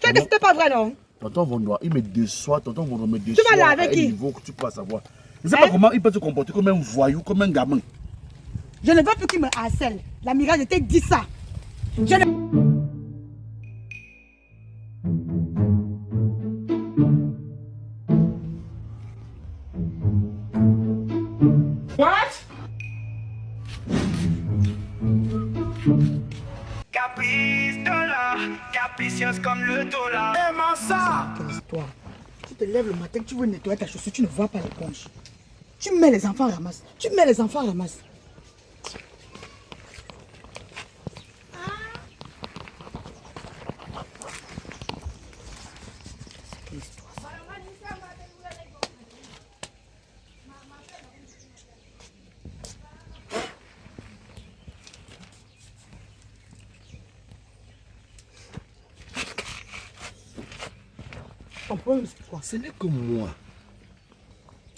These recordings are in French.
Tu as dit que c'était pas vrai, non? Tonton Vaudois, il me déçoit, tonton Vaudois me déçoit. Tu vas là avec qui? Niveau que tu peux savoir. Je ne sais pas comment il peut se comporter comme un voyou, comme un gamin. Je ne veux plus qu'il me harcèle. L'amiral, je t'ai dit ça. Je ne... What? Caprice dollar, capricieuse comme le dollar. Aimant ça. Quelle histoire. Tu te lèves le matin, tu veux nettoyer ta chaussure, tu ne vois pas l'éponge. Tu mets les enfants à ramasse. Tu mets les enfants à ramasse. Quelle histoire. Ton problème, c'est quoi? Ce n'est que moi.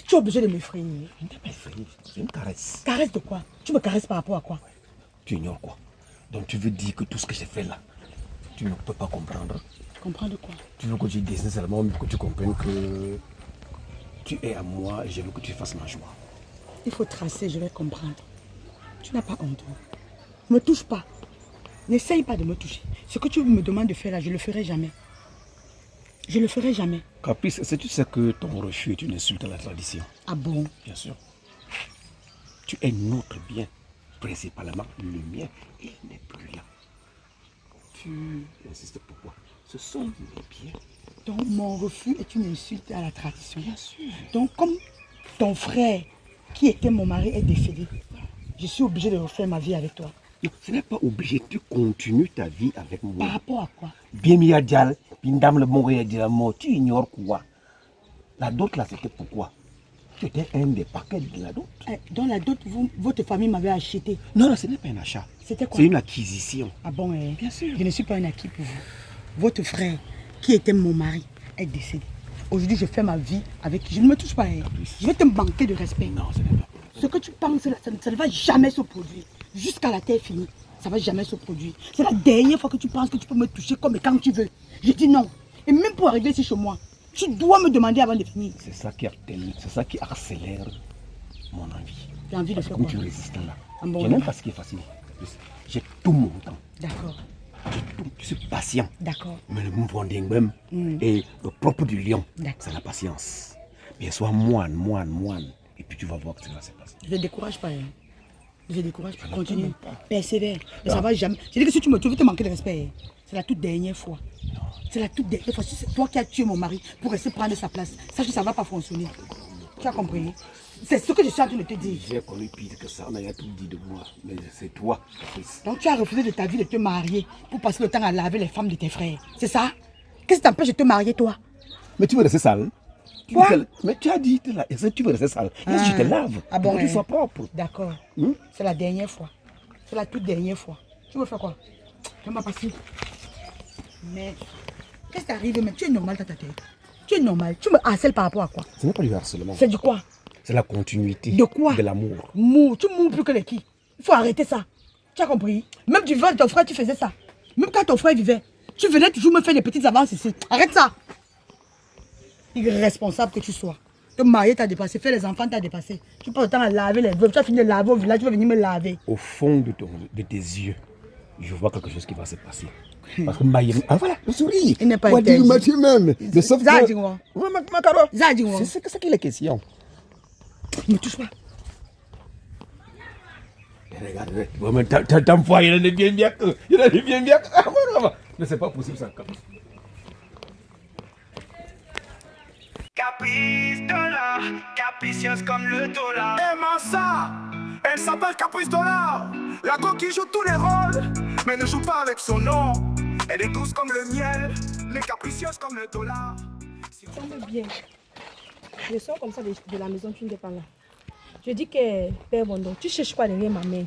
Tu es obligé de m'effrayer. Je ne t'ai pas effrayé, c'est une caresse. Caresse de quoi? Tu me caresses par rapport à quoi? Tu ignores quoi? Donc tu veux dire que tout ce que j'ai fait là, tu ne peux pas comprendre. Comprends de quoi? Tu veux que je dise seulement pour que tu comprennes que tu es à moi et je veux que tu fasses ma joie. Il faut tracer, je vais comprendre. Tu n'as pas honte. Ne me touche pas. N'essaye pas de me toucher. Ce que tu me demandes de faire là, je ne le ferai jamais. Je ne le ferai jamais. Caprice, est-ce que tu sais que ton refus est une insulte à la tradition? Ah bon? Bien sûr. Tu es notre bien, principalement le mien. Il n'est plus là. Tu insistes pourquoi? Ce sont mes biens. Donc mon refus est une insulte à la tradition. Bien sûr. Donc comme ton frère, qui était mon mari, est décédé, je suis obligée de refaire ma vie avec toi. Non, ce n'est pas obligé. Tu continues ta vie avec moi. Par rapport à quoi? Bien mis à Dial, Pindam le mort et la mort. Tu ignores quoi? La dot là, c'était pourquoi? Tu étais un des paquets de la dot. Dans la dot, votre famille m'avait acheté. Non, non, ce n'est pas un achat. C'était quoi? C'est une acquisition. Ah bon, bien sûr. Je ne suis pas un acquis pour vous. Votre frère, qui était mon mari, est décédé. Aujourd'hui, je fais ma vie avec... Je ne me touche pas. Je vais te manquer de respect. Non, ce n'est pas. Ce que tu penses là, ça ne va jamais se produire. Jusqu'à la terre finie, ça ne va jamais se produire. C'est la dernière fois que tu penses que tu peux me toucher comme et quand tu veux. Je dis non. Et même pour arriver ici chez moi, tu dois me demander avant de finir. C'est ça qui c'est ça qui accélère mon envie. Tu as envie de faire comme quoi? tu résistes là. Ah bon, je n'aime pas ce qui est facile. J'ai tout mon temps. D'accord. Je suis patient. D'accord. Mais le mouvement d'Ingwem et le propre du lion, c'est la patience. Bien, sois moine. Et puis tu vas voir que ça va se passer. Je ne décourage pas. Je ne décourage pas. Continue. Persévère. Mais ça ne va jamais. Je dis que si tu me trouves, te manquer de respect. C'est la toute dernière fois. C'est la toute dernière fois. Si c'est toi qui as tué mon mari pour rester prendre sa place, sache que ça ne va pas fonctionner. Tu as compris? C'est ce que je suis en train de te dire. J'ai connu pire que ça. On a tout dit de moi. Mais c'est toi, Caprice. Donc tu as refusé de ta vie de te marier pour passer le temps à laver les femmes de tes frères. C'est ça? Qu'est-ce qui t'empêche de te marier, toi? Mais tu veux rester sale? Quoi? Mais tu as dit, est-ce que tu veux rester sale? Est-ce que je te lave? Ah bon, pour que tu sois propre. D'accord. C'est la dernière fois. C'est la toute dernière fois. Tu veux faire quoi? Tu m'as passé. Mais qu'est-ce qui t'arrive? Mais tu es normal dans ta tête. Tu es normal. Tu me harcèles par rapport à quoi? Ce n'est pas du harcèlement. C'est du quoi? C'est la continuité. De quoi? De l'amour. Tu mours plus que les qui? Il faut arrêter ça. Tu as compris? Même du vivant de ton frère, tu faisais ça. Même quand ton frère vivait, tu venais toujours me faire des petites avances ici. Arrête ça. Irresponsable que tu sois. Te marier t'a dépassé, faire les enfants t'a dépassé. Tu passes le temps à laver les veuves. Tu as fini de laver au village, tu vas venir me laver. Au fond de tes yeux, je vois quelque chose qui va se passer. Parce que Maïm... Ah voilà, le sourire. Il n'est pas interdit. Même. C'est ça qu'il est question. Ne me touche pas. Regarde, ta foi, il en est bien que. Mais c'est pas possible ça. Caprice dollar, capricieuse comme le dollar. Aimant ça, elle s'appelle Caprice dollar. La coquille joue tous les rôles, mais ne joue pas avec son nom. Elle est douce comme le miel, mais capricieuse comme le dollar. Ça me bien. Je sors comme ça de la maison, tu n'es pas là. Je dis que, Père Bondo, tu cherches quoi derrière ma mère?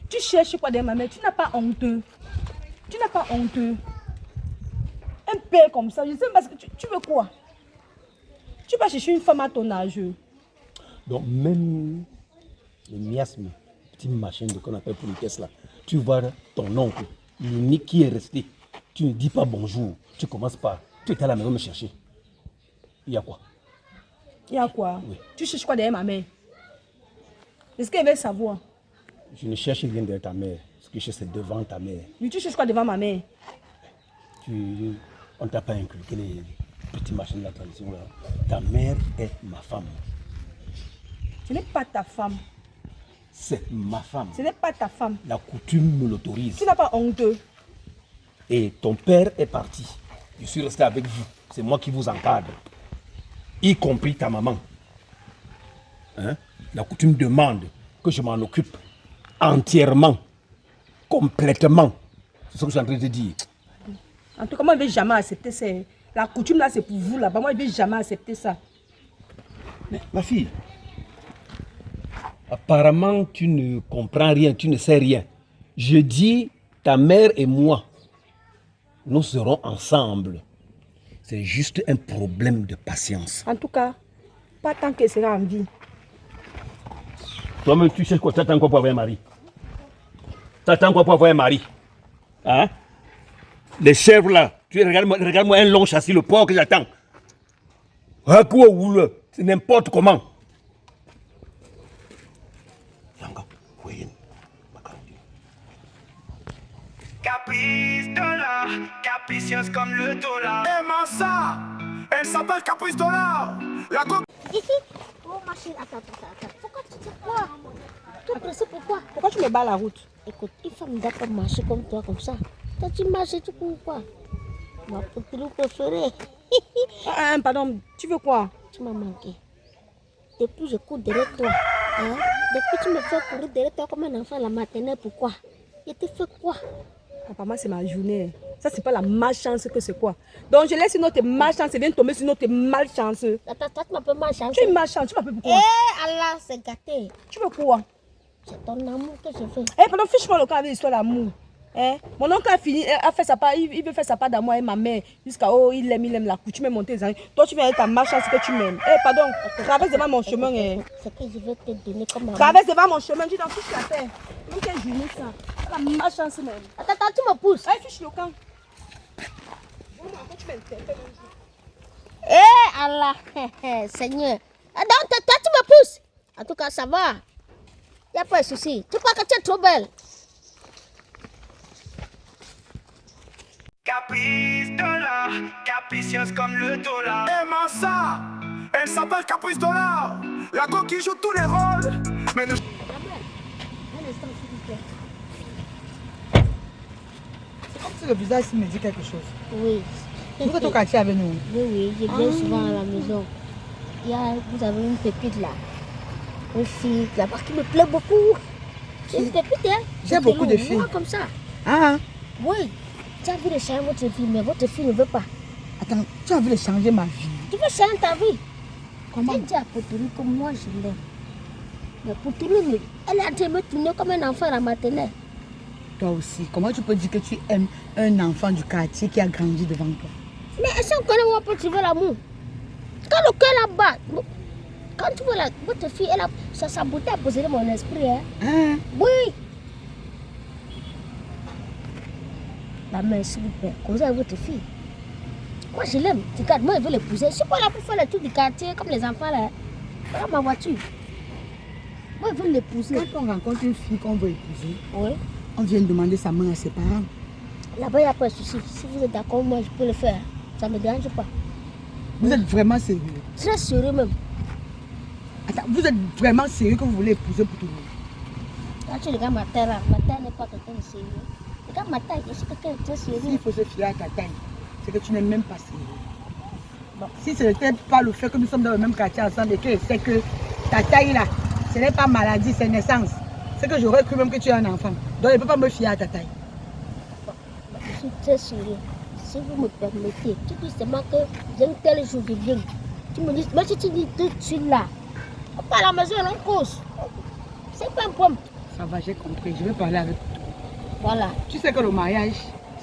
Tu cherches quoi derrière ma mère? Tu n'as pas honteux. Tu n'as pas honteux. Un père comme ça, je sais pas ce que tu veux quoi? Tu vas chercher une femme à ton âge. Donc même le miasme, petite machine qu'on appelle pour les caisses là, tu vois ton oncle, l'unique qui est resté. Tu ne dis pas bonjour. Tu commences pas. Tu étais à la maison me chercher. Il y a quoi? Il y a quoi? Oui. Tu cherches quoi derrière ma mère? Est-ce qu'elle veut savoir? Je ne cherche rien derrière ta mère. Ce que je cherche, c'est devant ta mère. Oui, tu cherches quoi devant ma mère? On ne t'a pas inculqué les petits machins de la tradition là. Ta mère est ma femme. Ce n'est pas ta femme. C'est ma femme. Ce n'est pas ta femme. La coutume me l'autorise. Tu n'as pas honteux. Et ton père est parti. Je suis resté avec vous. C'est moi qui vous encadre. Y compris ta maman. Hein? La coutume demande que je m'en occupe entièrement, complètement. C'est ce que je suis en train de te dire. En tout cas, moi, je ne vais jamais accepter ça. La coutume là, c'est pour vous là-bas. Moi, je ne vais jamais accepter ça. Mais ma fille, apparemment, tu ne comprends rien, tu ne sais rien. Je dis, ta mère et moi, nous serons ensemble. C'est juste un problème de patience. En tout cas, pas tant qu'elle sera en vie. Toi-même, tu cherches quoi? Tu attends quoi pour avoir un mari? Tu attends quoi pour avoir un mari? Hein? Les chèvres là, regarde-moi un long châssis, le porc que j'attends. C'est n'importe comment. Caprice dollar, capricieuse comme le dollar. Aimant ça, elle s'appelle Caprice dollar. La go. Oh ma chérie, attends. Pourquoi tu dis quoi? Tu es pressé pourquoi? Pourquoi tu me bats la route? Écoute, une femme doit pas marcher comme toi, comme ça. Toi, tu marches, tu cours quoi? Ma poutine préférée. Pardon, tu veux quoi? Tu m'as manqué. Depuis je cours derrière toi. Hein? Depuis tu me fais courir derrière toi comme un enfant à la maternelle, pourquoi? Je t'ai fait quoi? Papa, moi, c'est ma journée. Ça, c'est pas la malchance que c'est quoi. Donc, je laisse une autre malchance et viens tomber sur une autre malchance. Attends, toi, tu m'appelles malchance. Tu es une malchance, tu m'appelles pourquoi? Eh, Allah, c'est gâté. Tu veux quoi? C'est ton amour que je fais. Eh, pardon, fiche-moi le cas avec l'histoire d'amour. Hein? Mon oncle a fini, a fait sa part, il veut faire sa part d'amour avec ma mère. Jusqu'à, il aime la coutume, monter les années. Toi, tu viens avec ta malchance que tu m'aimes. Eh, pardon, traverse devant mon chemin. Ce que je vais te donner comme amour. Traverse devant mon chemin, tu t'en fiches la paix. Donc, quelle journée ça? La malchance même. Attends, tu me pousses. Eh, fiche le camp. Eh, Allah, Seigneur. Donc, toi, tu me pousses. En tout cas, ça va. Il n'y a pas de souci. Tu crois que tu es trop belle? Caprice dollar, capricieuse comme le dollar. Aimant ça, elle s'appelle Caprice dollar. La go qui joue tous les rôles. Mais ne... Un instant, s'il vous plaît. C'est comme si le visage me dit quelque chose. Oui. Vous êtes au quartier avec nous? Oui, je viens souvent à la maison. Vous avez une pépite là. Une fille là-bas qui me plaît beaucoup. C'est une pépite, hein? J'ai beaucoup de filles. Moi, comme ça. Ah, Oui. Tu as vu de changer votre fille, mais votre fille ne veut pas. attends, tu as envie de changer ma vie? Tu veux changer ta vie? Comment? J'ai dit à Poutine que moi je l'aime. Mais Poutine, elle a dit me tourner comme un enfant à la maternelle. Toi aussi, comment tu peux dire que tu aimes un enfant du quartier qui a grandi devant toi? Mais est-ce qu'on connaît où on peut trouver l'amour? Quand le cœur là-bas, quand tu vois votre fille, elle a sa beauté a posé mon esprit. Hein? Hein? Oui. La main, s'il vous plaît, comme ça, votre fille. Moi, je l'aime. Regarde, moi, je veux l'épouser. Je ne suis pas là pour faire les trucs du quartier comme les enfants là. Voilà ma voiture. Moi, je veux l'épouser. Quand on rencontre une fille qu'on veut épouser, Oui. on vient demander sa main à ses parents. Là-bas, il n'y a pas de souci. Si vous êtes d'accord, moi, je peux le faire. Ça ne me dérange pas. Vous êtes vraiment sérieux? Très sérieux même. Attends, vous êtes vraiment sérieux que vous voulez épouser pour tout le monde? Quand tu regardes ma taille là, ma taille n'est pas quelqu'un de sérieux. Regarde ma taille, je suis quelqu'un de très S'il sérieux. faut se fier à ta taille, c'est que tu n'es même pas sérieux. Bon, si ce n'était pas le fait que nous sommes dans le même quartier ensemble et que c'est que ta taille là, ce n'est pas maladie, c'est naissance. C'est que j'aurais cru même que tu es un enfant. Donc je ne peux pas me fier à ta taille. Je suis très sérieux. Si vous me permettez, tu dis seulement que j'ai un tel jour de viens. Tu me dis, mais si tu dis tout de suite là, on part à la maison, on cause. C'est pas un problème. Ça va, j'ai compris. Je vais parler avec toi. Voilà, Tu sais que le mariage,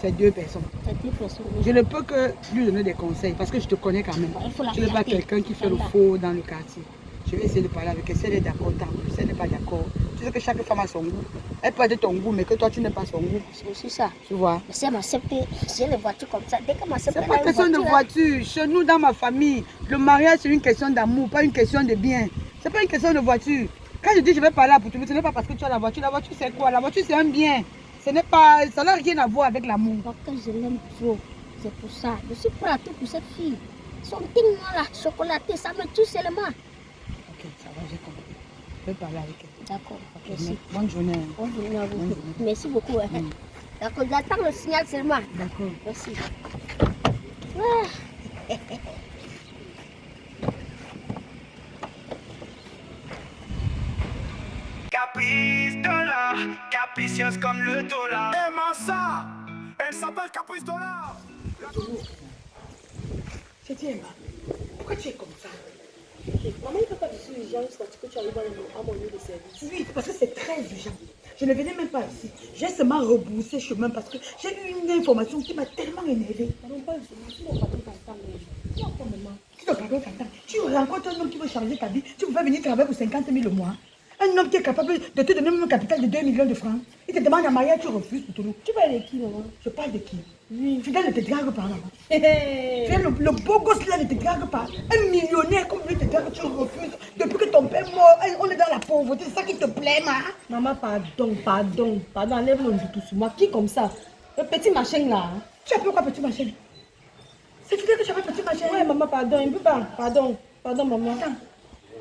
c'est deux personnes. c'est deux personnes. Je ne peux que lui donner des conseils parce que je te connais quand même. Il faut la Tu n'es pas fierté. quelqu'un qui fait le Voilà. faux dans le quartier. Je vais essayer de parler avec elle. Si elle est d'accord, tant mieux. Si elle n'est pas d'accord, tu sais que chaque femme a son goût. Elle peut être ton goût, mais que toi, tu n'es pas son goût. C'est aussi ça. Tu vois? Mais si elle m'accepte, j'ai les voitures comme ça. Dès qu'elle m'accepte, C'est pas une question de voiture. Chez nous, dans ma famille, le mariage, c'est une question d'amour, pas une question de bien. C'est pas une question de voiture. Quand je dis je vais pas là pour te ce n'est pas parce que tu as la voiture. La voiture, c'est quoi? La voiture, c'est un bien. Ce n'est pas, ça n'a rien à voir avec l'amour. Donc, quand je l'aime trop, c'est pour ça. Je suis prêt à tout pour cette fille. Son teint là, chocolaté, ça me tue seulement. Ok, ça va, j'ai compris. Je vais parler avec elle. D'accord, Ok, merci. bonne journée. Bonne journée à vous. Bonne journée. Merci beaucoup. D'accord, j'attends le signal seulement. D'accord. Merci. Caprice dollar, capricieuse comme le dollar. Aimant ça, elle s'appelle Caprice dollar. Je dis, Emma, pourquoi tu es comme ça? Maman, il ne peut pas dire les gens jusqu'à ce que tu arrives à mon lieu de service. Oui, parce que c'est très urgent. Je ne venais même pas ici. J'ai seulement rebroussé chemin parce que j'ai eu une information qui m'a tellement énervée. Pardon, pas je mon patron t'entend. Tu entends maman. Si ton patron t'entend, tu rencontres un homme qui veut changer ta vie, tu peux venir travailler pour 50 000 le mois. Un homme qui est capable de te donner même un capital de 2 millions de francs. Il te demande un mariage, tu refuses pour tout le. Tu parles de qui, maman? Je parle de qui? Oui. Fidèle ne te drague pas là. Le beau gosse là ne te drague pas. Un millionnaire comme lui te drague, tu refuses. Depuis que ton père est mort, on est dans la pauvreté. C'est ça qui te plaît, ma. Maman, pardon, enlève le tout sur moi. Qui comme ça? Le petit machin là. Hein? Tu appelles quoi petit machin? C'est fidèle que tu appelles petit machin? Ouais, maman, pardon, il ne peut pas. Pardon, maman. Attends.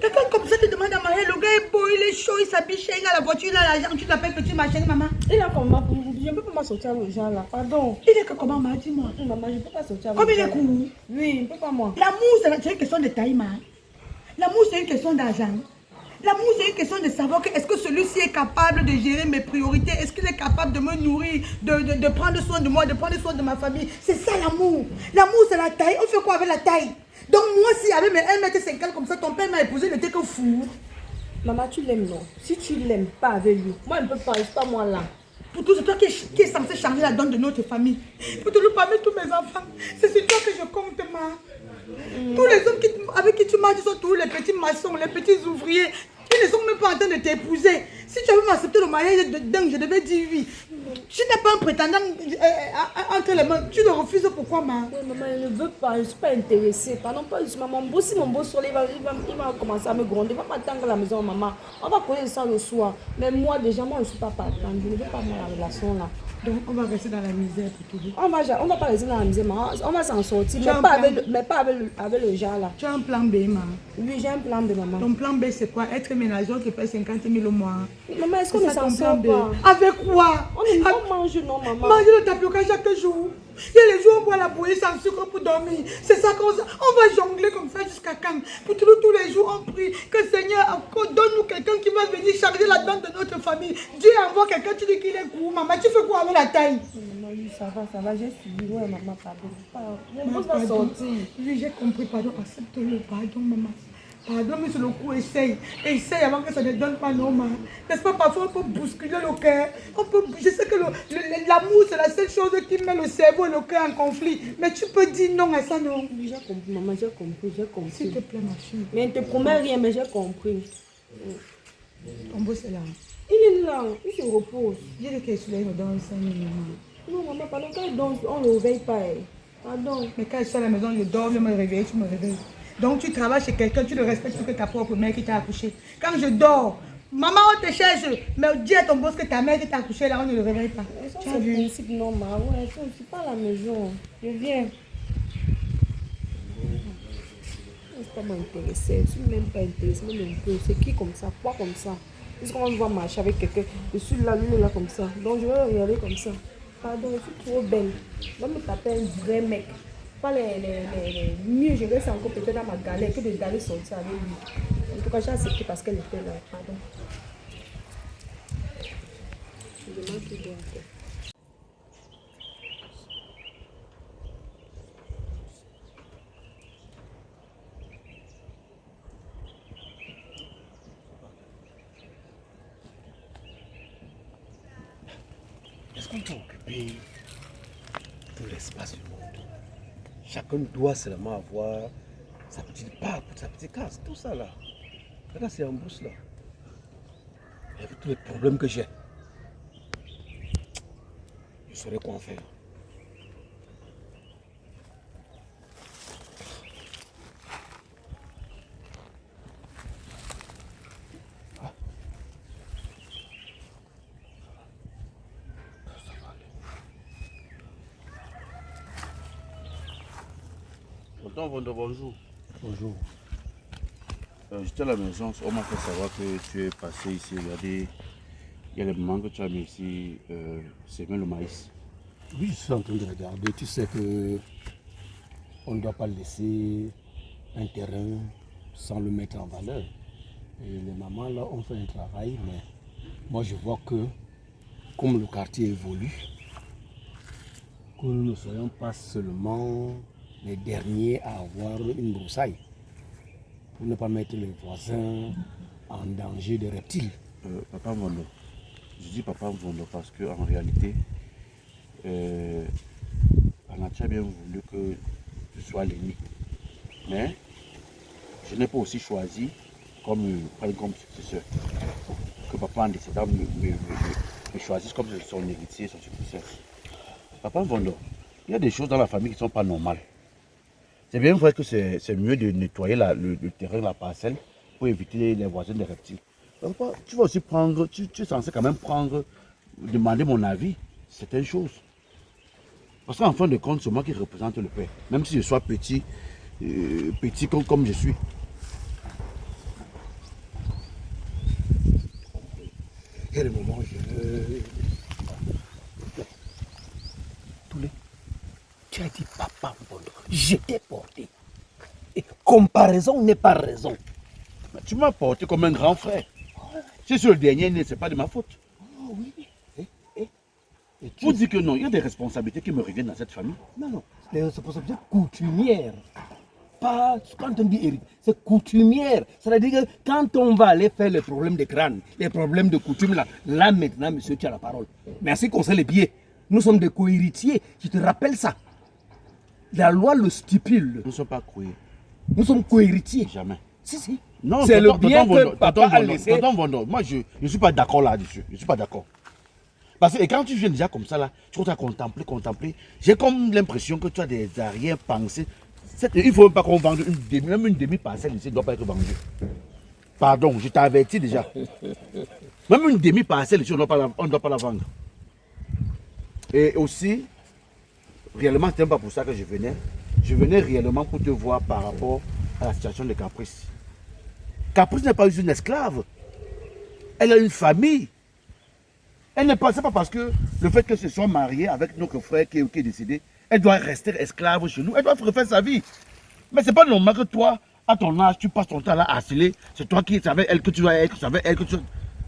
Quelqu'un comme ça te demande à marier, le gars est beau, il est chaud, il s'habille cher, il a la voiture, il a l'argent, tu t'appelles petit machin, maman. Il a comment? Je ne peux pas sortir avec les gens là, pardon. Il est que comment, ma, dis-moi. Maman, je ne peux pas sortir avec Comme les il gens. est court. Oui, il ne peut pas moi. L'amour, c'est une question de taille, ma. L'amour, c'est une question d'argent. L'amour, c'est une question de savoir que est-ce que celui-ci est capable de gérer mes priorités, est-ce qu'il est capable de me nourrir, de prendre soin de moi, de prendre soin de ma famille. C'est ça l'amour. L'amour, c'est la taille. On fait quoi avec la taille? Donc moi, si avec mes 1,50 m comme ça, ton père m'a épousé, il était que fou. Maman, tu l'aimes, non? Si tu l'aimes pas avec lui, moi, je ne peux pas, c'est pas moi là. Pour tout, c'est toi qui est censé changer la donne de notre famille. Pour tout, parmi tous mes enfants, c'est sur toi que je compte, ma. Tous les hommes avec qui tu marches sont tous les petits maçons, les petits ouvriers. Ils ne sont même pas en train de t'épouser. Si tu avais accepté le mariage de dingue, je devais dire oui. Tu n'es pas un prétendant entre les mains. Tu le refuses, pourquoi, ma? Oui, maman, je ne veux pas, je ne suis pas intéressée. Pardon, pas juste maman. Si mon beau soleil il va commencer à me gronder, il va m'attendre à la maison, maman. On va connaître ça le soir. Mais moi, déjà, moi, je ne suis pas partant. Je ne veux pas moi la relation là. Donc, on va rester dans la misère pour tout. On va pas rester dans la misère, maman. On va s'en sortir. Mais pas avec le genre là. Tu as un plan B, ma. Oui, j'ai un plan de maman. Ton plan B, c'est quoi? Être ménageur qui paye 50 000 au mois. Maman, est-ce qu'on ne s'en sort pas? Avec quoi? On mange, non, maman? Manger le tapioca chaque jour. Il y a les jours où on boit la bouillie sans sucre pour dormir. C'est ça qu'on va jongler comme ça jusqu'à quand? Pour tous les jours, on prie que Seigneur, donne-nous quelqu'un qui va venir charger la donne de notre famille. Dieu envoie quelqu'un, tu dis qu'il est court. Maman, tu fais quoi avec la taille? Maman, oui, ça va, j'ai suivi. Ouais, maman, pardon. Mon boss va sortir. Oui, j'ai compris, pardon, accepte-le, pardon, maman. Pardon, mais sur le coup, essaye avant que ça ne donne pas non, maman. N'est-ce pas, parfois on peut bousculer le cœur. Je sais que l'amour, c'est la seule chose qui met le cerveau et le cœur en conflit. Mais tu peux dire non à ça, non? Oui, j'ai compris, maman, j'ai compris. S'il te plaît, ma fille. Mais il ne te promet rien, mais j'ai compris. Ton boss est là. Il est là, il se repose. J'ai dit qu'il est sur les dans 5 minutes, maman. Non, maman, pardon, quand il danse, on ne le réveille pas. Pardon. Mais quand je suis à la maison, je dors, je me réveille, tu me réveilles. Donc tu travailles chez quelqu'un, tu le respectes plus que ta propre mère qui t'a accouché. Quand je dors, maman, on te cherche, mais dis à ton boss que ta mère qui t'a accouché là, on ne le réveille pas. Tu as vu? Principe, non, maman, ouais, je ne suis pas à la maison. Je viens. Je ne suis pas m'intéresser, je ne suis même pas intéressée, même un peu. C'est qui comme ça? Quoi comme ça? Puisqu'on va marcher avec quelqu'un, je suis là, lui il est là comme ça. Donc je vais regarder comme ça. Pardon, je suis trop belle. Je vais me taper un vrai mec. Pas les mieux, je reste encore peut-être dans ma galère que d'aller sortir avec lui. En tout cas, j'ai accepté parce qu'elle était là. Pardon. Je demande qu'il doit faire. Est-ce qu'on peut occuper tout l'espace du monde? Chacun doit seulement avoir sa petite part, sa petite case, tout ça là. Là, c'est en brousse là. Avec tous les problèmes que j'ai, je saurais quoi en faire. Tonton Vondo, bonjour. Bonjour. J'étais à la maison, on m'a fait savoir que tu es passé ici. Regardez, il y a les mamans que tu as mis ici, c'est même le maïs. Oui, je suis en train de regarder. Tu sais que on ne doit pas laisser un terrain sans le mettre en valeur. Et les mamans là ont fait un travail, mais moi je vois que comme le quartier évolue, que nous ne soyons pas seulement les derniers à avoir une broussaille pour ne pas mettre les voisins en danger de reptiles. Papa Vondo, je dis Papa Vondo parce qu'en réalité, Anatia a bien voulu que tu sois l'aîné. Mais je n'ai pas aussi choisi comme successeur. Que papa en décédant me choisisse comme son héritier, son successeur. Papa Vondo, il y a des choses dans la famille qui ne sont pas normales. C'est bien vrai que c'est mieux de nettoyer le terrain, la parcelle, pour éviter les voisins des reptiles. Donc, tu vas aussi prendre, tu es censé quand même prendre, demander mon avis, c'est une chose. Parce qu'en fin de compte, c'est moi qui représente le père, même si je sois petit, petit comme je suis. Quel moment je... Tu as dit papa Vondo, je t'ai porté. Et comparaison n'est pas raison. Mais tu m'as porté comme un grand frère. Si c'est le dernier né, ce n'est pas de ma faute. Oh oui. Et Vous dites que non, il y a des responsabilités qui me reviennent dans cette famille. Non, les responsabilités coutumières. Pas quand on dit hérite, c'est coutumière. C'est-à-dire que quand on va aller faire les problèmes de crâne, les problèmes de coutume, là maintenant, monsieur, tu as la parole. Mais en ce qui concerne les billets, nous sommes des co-héritiers. Je te rappelle ça. La loi le stipule. Nous ne sommes pas couillés. Nous sommes co-héritiers. Jamais. Si. Non, c'est le bien que papa a laissé. Tonton Vondo, moi je ne suis pas d'accord là-dessus. Je ne suis pas d'accord. Parce que quand tu viens déjà comme ça là, tu vas contempler. J'ai comme l'impression que tu as des arrière-pensées. Il ne faut même pas qu'on vende même une demi-parcelle ici ne doit pas être vendue. Pardon, je t'avertis déjà. Même une demi-parcelle ici, on ne doit pas la vendre. Et aussi, réellement, ce n'est pas pour ça que je venais. Je venais réellement pour te voir par rapport à la situation de Caprice. Caprice n'est pas une esclave. Elle a une famille. Elle n'est pas, c'est pas parce que le fait qu'elle se soit mariée avec notre frère qui est décédé, elle doit rester esclave chez nous. Elle doit refaire sa vie. Mais c'est pas normal que toi, à ton âge, tu passes ton temps là à asseler. C'est toi qui savais elle que tu vas être, elle que tu...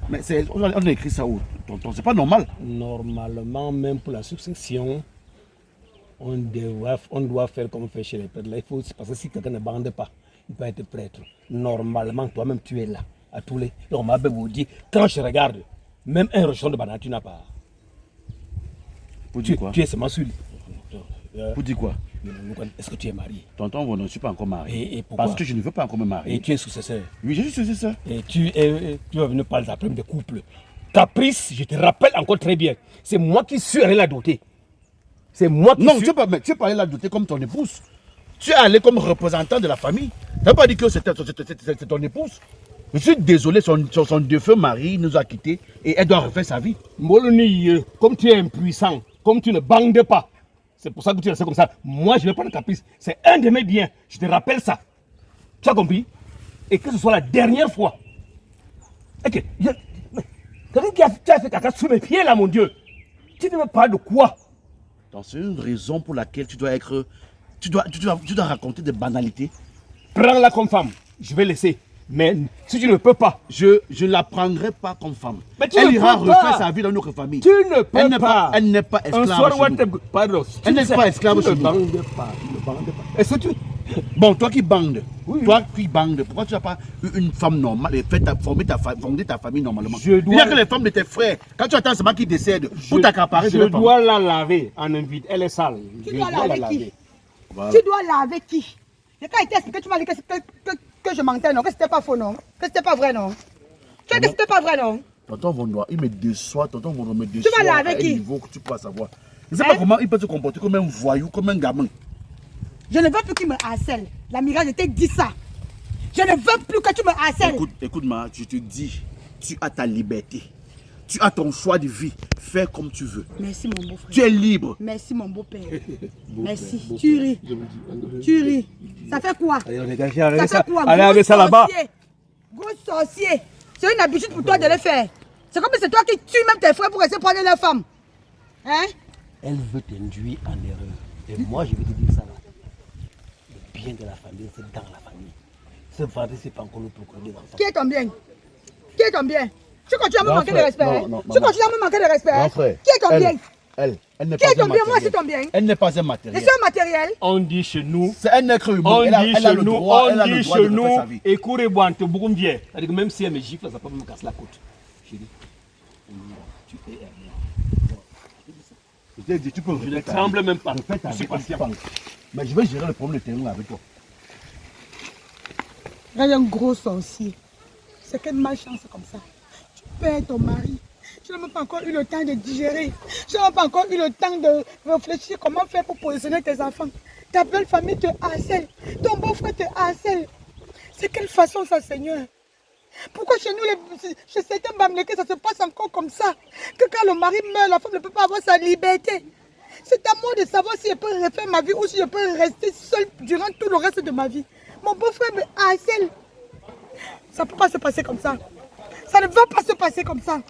Mais on a écrit ça où, tonton, c'est pas normal. Normalement, même pour la succession, on doit faire comme on fait chez les prêtres. Là, il faut, parce que si quelqu'un ne bande pas, il peut être prêtre. Normalement, toi-même, tu es là. À tous les... Donc, ma belle vous dit, quand je regarde, même un rochon de banane, tu n'as pas. Pour dire quoi? Tu es seulement sur lui. Pour dire quoi? Est-ce que tu es marié? Tonton, je ne suis pas encore marié. Et pourquoi? Parce que je ne veux pas encore me marier. Et tu es successeur? Oui, je suis successeur. Et tu vas venir parler de problème de couple. Caprice, je te rappelle encore très bien, c'est moi qui suis allé la doter. C'est moi qui non, suis... tu n'es pas allé la doter comme ton épouse. Tu es allé comme représentant de la famille. Tu n'as pas dit que c'était ton épouse. Je suis désolé, son défunt mari nous a quittés et elle doit refaire sa vie. Moloni, comme tu es impuissant, comme tu ne bandes pas, c'est pour ça que tu es resté comme ça. Moi, je vais prendre Caprice. C'est un de mes biens. Je te rappelle ça. Tu as compris? Et que ce soit la dernière fois. Ok. Quelqu'un qui a fait caca sous mes pieds là, mon Dieu. Tu ne me parles de quoi? Donc c'est une raison pour laquelle tu dois être... Tu dois raconter des banalités. Prends-la comme femme. Je vais laisser. Mais si tu ne peux pas, je ne la prendrai pas comme femme. Mais elle ira refaire sa vie dans notre famille. Tu ne peux pas. Elle n'est pas esclave. Pardon. Elle n'est pas esclave chez nous. Ne bande pas. Est-ce que tu... Bon, toi qui bandes, oui. Toi qui bandes, pourquoi tu n'as pas eu une femme normale et fonder ta famille normalement? Il y a que les femmes de tes frères, quand tu attends seulement qu'ils décèdent, pour t'accaparer de Je dois la laver en invite. Elle est sale. Tu dois laver qui? Voilà. Tu dois laver qui? Et quand il t'a expliqué, tu m'as dit que je mentais, non? Que c'était pas faux, non? Que c'était pas vrai, non? Tu as dit que c'était pas vrai, non? Tonton Vondois, il me déçoit. Tonton Vondois me déçoit. vas aller avec à un qui? niveau que tu peux savoir. Je ne sais pas comment il peut se comporter comme un voyou, comme un gamin. Je ne veux plus qu'il me harcèle. L'amiral, je t'ai dit ça. Je ne veux plus que tu me harcèles. Écoute-moi, je te dis, tu as ta liberté. Tu as ton choix de vie. Fais comme tu veux. Merci, mon beau-frère. Tu es libre. Merci, mon beau-père. Merci. Tu ris. Tu ris. Ça fait quoi? Allez, Ça fait quoi? Allez, avec ça là-bas. Gros sorcier. C'est une habitude pour toi de le faire. C'est comme si c'est toi qui tues même tes frères pour essayer de prendre leur femme. Hein? Elle veut t'induire en erreur. Et moi, je vais te dire ça là. Le bien de la famille, c'est dans la famille. Ce vendredi, c'est pas encore le procureur des enfants. Qui est ton bien? Qui est ton bien? Tu continues à me manquer de respect. non, Tu continues à me manquer de respect. Grand frère. Qui est ton bien? Elle n'est Qui pas est ton un bien? Moi, matériel. c'est ton bien. Elle n'est pas un Je matériel. suis un matériel. On dit chez nous, C'est un être humain. on Elle a dit le chez nous, droit, on elle a le dit droit chez de nous, faire sa vie. et courir boire, tu beaucoup bien. C'est-à-dire que même si elle me gifle, ça ne va pas me casser la côte. Chérie, tu es à moi. Je t'ai dit, tu peux Je ne refaire ta tremble vie. même pas. Refais ta Je suis vie comme tu patient. penses. Mais je vais gérer le problème de terrain avec toi. Il y a un gros sorcier. C'est quelle malchance comme ça. Tu perds ton mari. Tu n'as même pas encore eu le temps de digérer. Tu n'as même pas encore eu le temps de réfléchir comment faire pour positionner tes enfants. Ta belle famille te harcèle. Ton beau-frère te harcèle. C'est quelle façon ça, Seigneur? Pourquoi chez nous, chez certains Bamlékés, ça se passe encore comme ça? Que quand le mari meurt, la femme ne peut pas avoir sa liberté. C'est à moi de savoir si je peux refaire ma vie ou si je peux rester seule durant tout le reste de ma vie. Mon beau-frère me harcèle. Ça ne peut pas se passer comme ça. Ça ne va pas se passer comme ça.